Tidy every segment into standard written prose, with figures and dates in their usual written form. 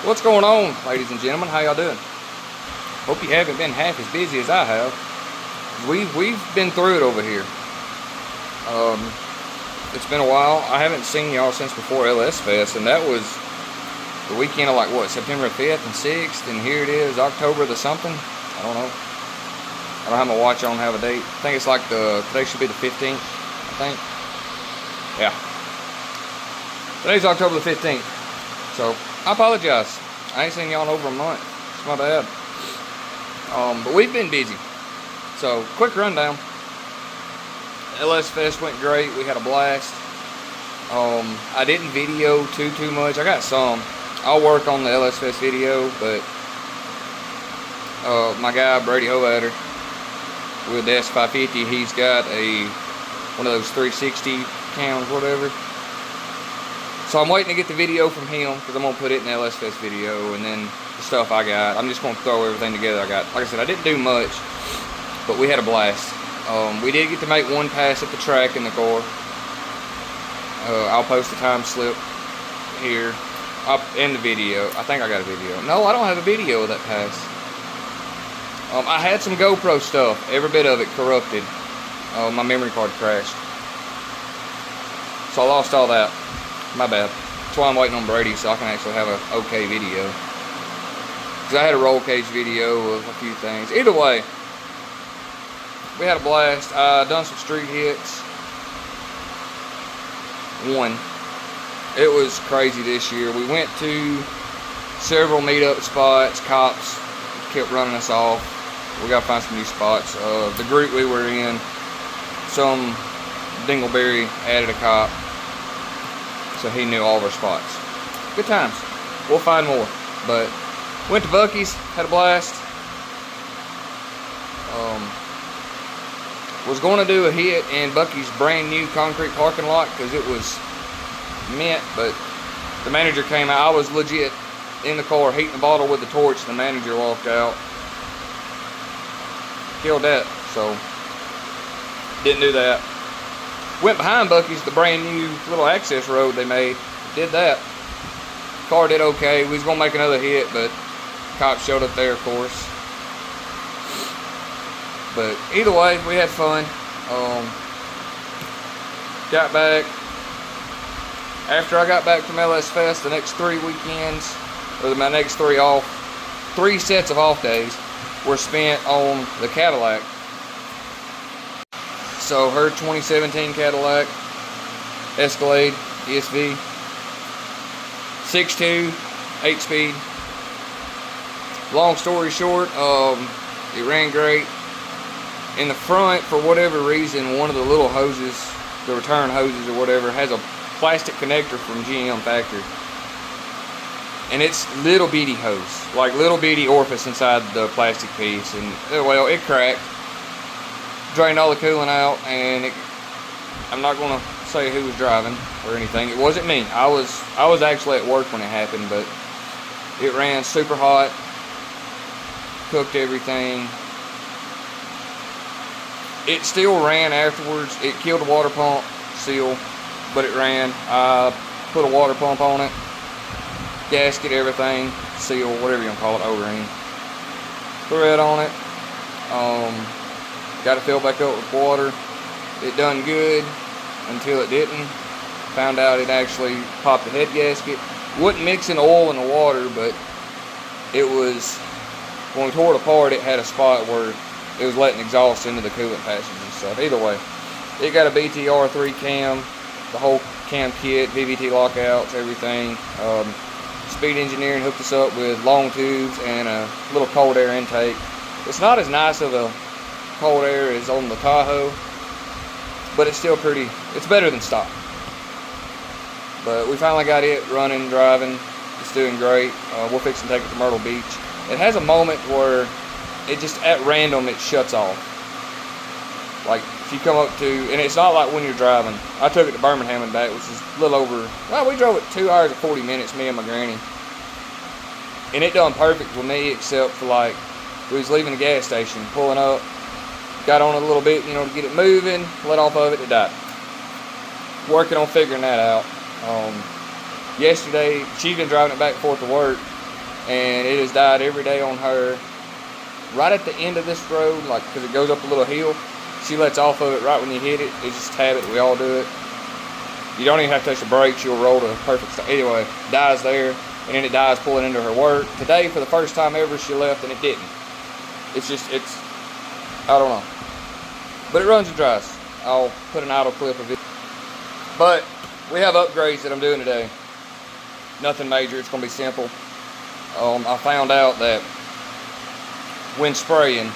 What's going on, ladies and gentlemen? How y'all doing? Hope you haven't been half as busy as I have. We've been through it over here. It's been a while. I haven't seen y'all since before LS Fest, and that was the weekend of like what, September 5th and 6th, and here it is, October the something. I don't know. I don't have my watch on, have a date. I think it's like today should be the 15th, I think. Yeah. Today's October the 15th. So, I apologize. I ain't seen y'all in over a month. It's my bad. But we've been busy. So, quick rundown. LS Fest went great. We had a blast. I didn't video too much. I got some. I'll work on the LS Fest video, but my guy Brady Hovader with the S550, he's got one of those 360 cams, whatever. So I'm waiting to get the video from him because I'm gonna put it in the LS Fest video, and then the stuff I got, I'm just gonna throw everything together I got. Like I said, I didn't do much, but we had a blast. We did get to make one pass at the track in the car. I'll post the time slip here in the video. I think I got a video. No, I don't have a video of that pass. I had some GoPro stuff. Every bit of it corrupted. My memory card crashed. So I lost all that. My bad. That's why I'm waiting on Brady so I can actually have an okay video. Because I had a roll cage video of a few things. Either way, we had a blast. I done some street hits. One. It was crazy this year. We went to several meetup spots. Cops kept running us off. We gotta find some new spots. The group we were in, some dingleberry added a cop, so he knew all of our spots. Good times. We'll find more. But went to Buc-ee's, had a blast. Was going to do a hit in Buc-ee's brand new concrete parking lot because it was mint, but the manager came out. I was legit in the car heating the bottle with the torch. The manager walked out. Killed that, so didn't do that. Went behind Buc-ee's, the brand new little access road they made. Did that. Car did okay. We was gonna make another hit, but cops showed up there, of course. But either way, we had fun. Got back. After I got back from LS Fest, the next 3 weekends, or my next 3 sets of off days were spent on the Cadillac. So her 2017 Cadillac Escalade ESV, 6.2, 8-speed. Long story short, it ran great. In the front, for whatever reason, one of the little hoses, the return hoses or whatever, has a plastic connector from GM factory. And it's little bitty hose, like little bitty orifice inside the plastic piece. And well, it cracked. Drained all the coolant out, and I'm not gonna say who was driving or anything. It wasn't me. I was actually at work when it happened, but it ran super hot, cooked everything. It still ran afterwards. It killed the water pump seal, but it ran. I put a water pump on it, gasket, everything, seal, whatever you want to call it, O-ring. Threw it on it. Got it filled back up with water. It done good until it didn't. Found out it actually popped the head gasket. Wasn't mixing oil in the water, but it was, when we tore it apart, it had a spot where it was letting exhaust into the coolant passage and stuff. Either way, it got a BTR3 cam, the whole cam kit, VVT lockouts, everything. Speed Engineering hooked us up with long tubes and a little cold air intake. It's not as nice of a cold air as on the Tahoe, but it's still pretty, it's better than stock. But we finally got it running, driving. It's doing great. We're fixing to take it to Myrtle Beach. It has a moment where it just at random it shuts off. Like if you come up to, and it's not like when you're driving. I took it to Birmingham and back, which is a little over, well, we drove it 2 hours and 40 minutes, me and my granny. And it done perfect with me, except for like, we was leaving the gas station, pulling up, got on it a little bit, you know, to get it moving, let off of it, it died. Working on figuring that out. Yesterday, she's been driving it back and forth to work, and it has died every day on her. Right at the end of this road, like, because it goes up a little hill, she lets off of it right when you hit it. It's just a habit, we all do it. You don't even have to touch the brakes, you'll roll to perfect stop. Anyway, dies there, and then it dies pulling into her work. Today, for the first time ever, she left and it didn't. It's I don't know. But it runs and dries. I'll put an idle clip of it. But we have upgrades that I'm doing today. Nothing major, it's gonna be simple. I found out that when spraying,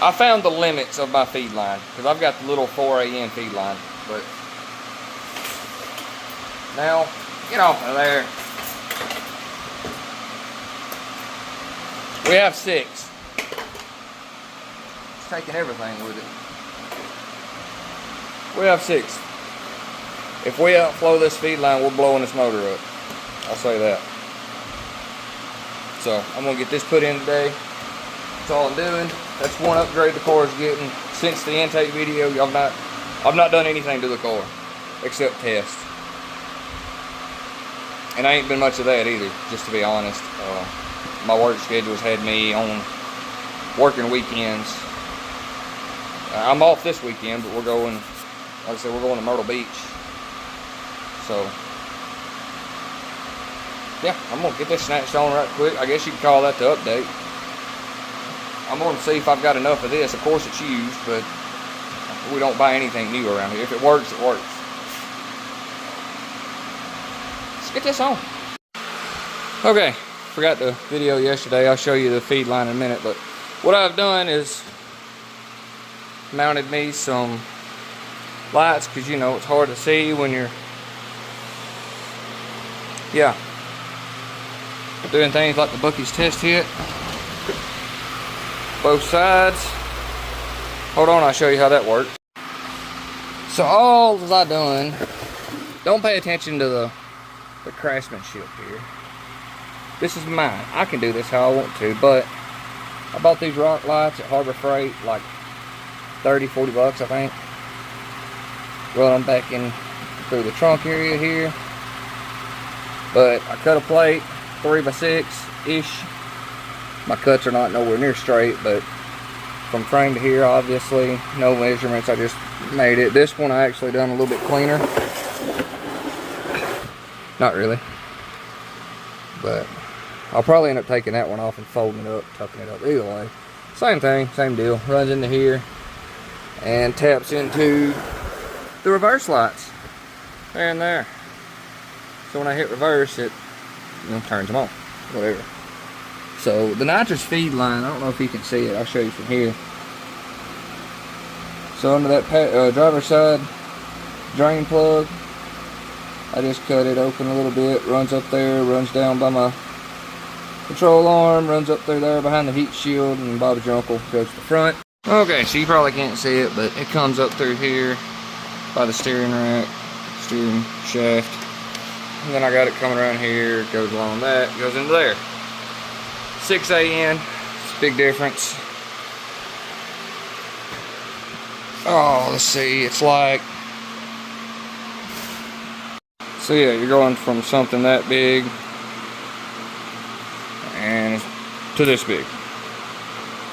I found the limits of my feed line, because I've got the little 4AN feed line, but now, get off of there. We have 6. It's taking everything with it. We have 6. If we outflow this feed line, we're blowing this motor up. I'll say that. So I'm gonna get this put in today. That's all I'm doing. That's one upgrade the car is getting. Since the intake video, I've not done anything to the car except test. And I ain't been much of that either, just to be honest. My work schedule's had me on working weekends. I'm off this weekend, but we're going, like I said, we're going to Myrtle Beach. So, yeah, I'm going to get this snatched on right quick. I guess you could call that the update. I'm going to see if I've got enough of this. Of course it's used, but we don't buy anything new around here. If it works, it works. Let's get this on. Okay, forgot the video yesterday. I'll show you the feed line in a minute, but what I've done is mounted me some lights, because you know it's hard to see when you're doing things like the Bucky's test hit. Both sides. Hold on, I'll show you how that works. So all that I've done, don't pay attention to the craftsmanship here. This is mine. I can do this how I want to, but I bought these rock lights at Harbor Freight, like 30, 40 bucks, I think. Run them back in through the trunk area here. But I cut a plate, 3x6-ish. My cuts are not nowhere near straight, but from frame to here, obviously, no measurements. I just made it. This one I actually done a little bit cleaner. Not really. But I'll probably end up taking that one off and folding it up, tucking it up. Either way, same thing, same deal. Runs into here and taps into the reverse lights. There and there. So when I hit reverse, it turns them on. Whatever. So the nitrous feed line, I don't know if you can see it. I'll show you from here. So under that driver's side drain plug, I just cut it open a little bit. Runs up there, runs down by my control arm, runs up there behind the heat shield, and Bob's your uncle goes to the front. Okay, so you probably can't see it, but it comes up through here by the steering rack, steering shaft. And then I got it coming around here, goes along that, goes into there. 6AN, it's a big difference. Oh, let's see, it's like, so yeah, you're going from something that big and to this big,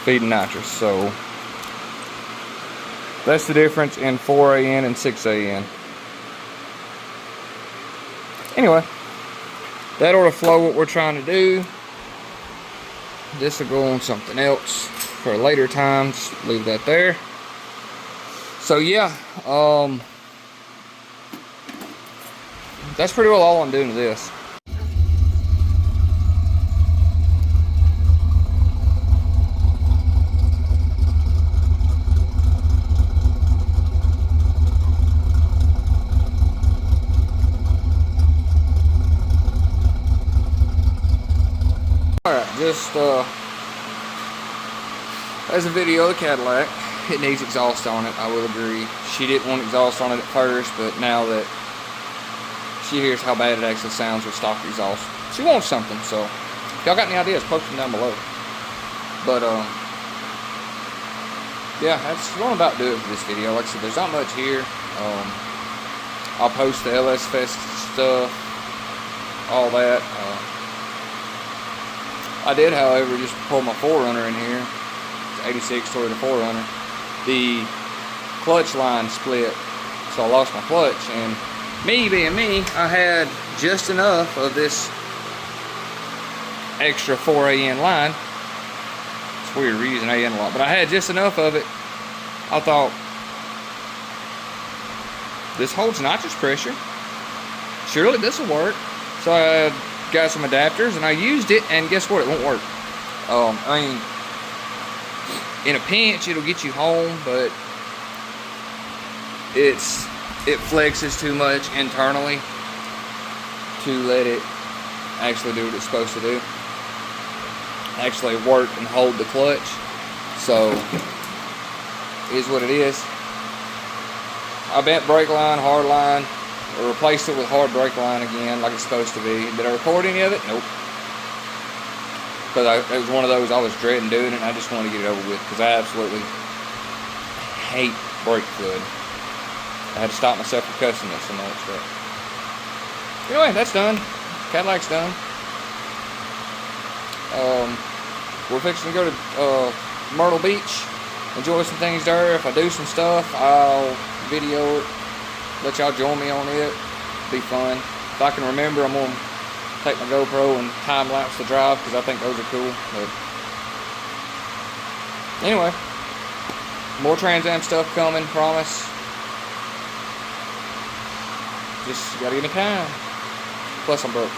feeding nitrous. So that's the difference in 4AN and 6AN. Anyway, that ought to flow what we're trying to do. This will go on something else for a later time. Just leave that there. So yeah, that's pretty well all I'm doing to this. Alright, just as a video of the Cadillac, it needs exhaust on it, I will agree. She didn't want exhaust on it at first, but now that she hears how bad it actually sounds with stock exhaust, she wants something. So if y'all got any ideas, post them down below. But yeah, that's what I'm about to do for this video. Like I said, there's not much here. I'll post the LS Fest stuff, all that. I did, however, just pull my 4Runner in here. It's 86 Toyota 4Runner. The clutch line split, so I lost my clutch. And me being me, I had just enough of this extra 4AN line. It's weird reusing AN a lot, but I had just enough of it. I thought, this holds nitrous pressure. Surely this will work. So I got some adapters and I used it, and guess what? It won't work. I mean, in a pinch, it'll get you home, but it flexes too much internally to let it actually do what it's supposed to do. Actually work and hold the clutch. So, it is what it is. I bent brake line, hard line, or replaced it with hard brake line again, like it's supposed to be. Did I record any of it? Nope. Because it was one of those I was dreading doing it, and I just wanted to get it over with, because I absolutely hate brake fluid. I had to stop myself from cussing it so much. But anyway, that's done. Cadillac's done. We're fixing to go to Myrtle Beach, enjoy some things there. If I do some stuff, I'll video it, let y'all join me on it. Be fun. If I can remember, I'm gonna take my GoPro and time lapse the drive, because I think those are cool. But anyway, more Trans Am stuff coming, promise. Just gotta give me time. Plus I'm broke.